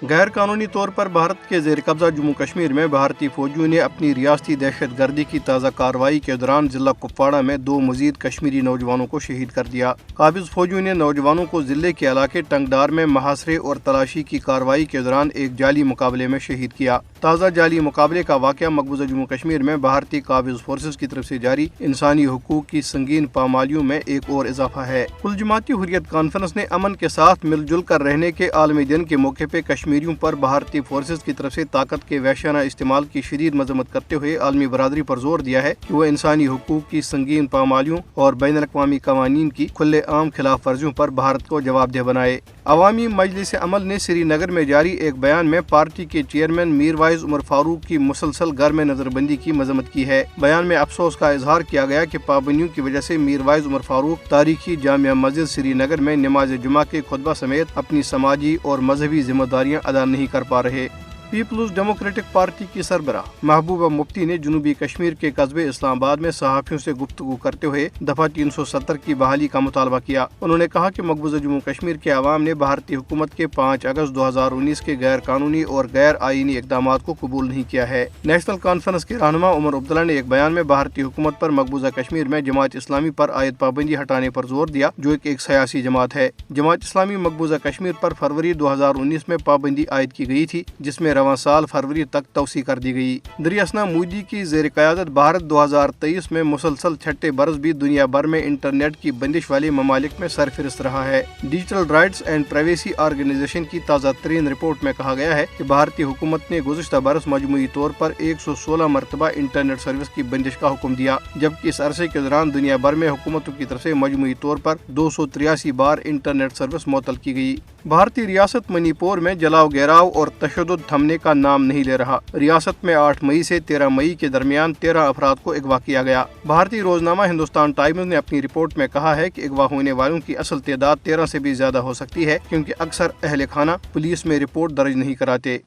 غیر قانونی طور پر بھارت کے زیر قبضہ جموں کشمیر میں بھارتی فوجیوں نے اپنی ریاستی دہشت گردی کی تازہ کارروائی کے دوران ضلع کپواڑہ میں 2 مزید کشمیری نوجوانوں کو شہید کر دیا۔ قابض فوجیوں نے نوجوانوں کو ضلع کے علاقے ٹنگڈار میں محاصرے اور تلاشی کی کارروائی کے دوران ایک جعلی مقابلے میں شہید کیا۔ تازہ جعلی مقابلے کا واقعہ مقبوضہ جموں کشمیر میں بھارتی قابض فورسز کی طرف سے جاری انسانی حقوق کی سنگین پامالیوں میں ایک اور اضافہ ہے۔ کل جماعتی حریت کانفرنس نے امن کے ساتھ مل جل کر رہنے کے عالمی دن کے موقع پہ کشمیریوں پر بھارتی فورسز کی طرف سے طاقت کے وحشیانہ استعمال کی شدید مذمت کرتے ہوئے عالمی برادری پر زور دیا ہے کہ وہ انسانی حقوق کی سنگین پامالیوں اور بین الاقوامی قوانین کی کھلے عام خلاف ورزیوں پر بھارت کو جواب دہ بنائے۔ عوامی مجلس عمل نے سری نگر میں جاری ایک بیان میں پارٹی کے چیئرمین میر وائز عمر فاروق کی مسلسل گھر میں نظر بندی کی مذمت کی ہے۔ بیان میں افسوس کا اظہار کیا گیا کہ پابندیوں کی وجہ سے میر وائز عمر فاروق تاریخی جامع مسجد سری نگر میں نماز جمعہ کے خطبہ سمیت اپنی سماجی اور مذہبی ذمہ داریاں ادا نہیں کر پا رہے۔ پیپلز ڈیموکریٹک پارٹی کی سربراہ محبوبہ مفتی نے جنوبی کشمیر کے قصبے اسلام آباد میں صحافیوں سے گفتگو کرتے ہوئے دفعہ 370 کی بحالی کا مطالبہ کیا۔ انہوں نے کہا کہ مقبوضہ جموں کشمیر کے عوام نے بھارتی حکومت کے 5 اگست 2019 کے غیر قانونی اور غیر آئینی اقدامات کو قبول نہیں کیا ہے۔ نیشنل کانفرنس کے رہنما عمر عبداللہ نے ایک بیان میں بھارتی حکومت پر مقبوضہ کشمیر میں جماعت اسلامی پر عائد پابندی ہٹانے پر زور دیا، جو ایک سیاسی جماعت ہے۔ جماعت اسلامی مقبوضہ کشمیر پر فروری 2019 میں پابندی عائد کی گئی تھی، جس میں رواں سال فروری تک توسیع کر دی گئی۔ دریاسنا مودی کی زیر قیادت بھارت 2023 میں مسلسل چھٹے برس بھی دنیا بھر میں انٹرنیٹ کی بندش والے ممالک میں سرفہرست رہا ہے۔ Digital rights and privacy organization کی تازہ ترین رپورٹ میں کہا گیا ہے کہ بھارتی حکومت نے گزشتہ برس مجموعی طور پر 116 مرتبہ انٹرنیٹ سروس کی بندش کا حکم دیا، جبکہ اس عرصے کے دوران دنیا بھر میں حکومتوں کی طرف سے مجموعی طور پر 283 بار انٹرنیٹ سروس معطل کی گئی۔ بھارتی ریاست منی پور میں جلاؤ گیراؤ اور تشدد تھمنے کا نام نہیں لے رہا۔ ریاست میں 8 مئی سے 13 مئی کے درمیان 13 افراد کو اغوا کیا گیا۔ بھارتی روزنامہ ہندوستان ٹائمز نے اپنی رپورٹ میں کہا ہے کہ اغوا ہونے والوں کی اصل تعداد 13 سے بھی زیادہ ہو سکتی ہے، کیونکہ اکثر اہل خانہ پولیس میں رپورٹ درج نہیں کراتے۔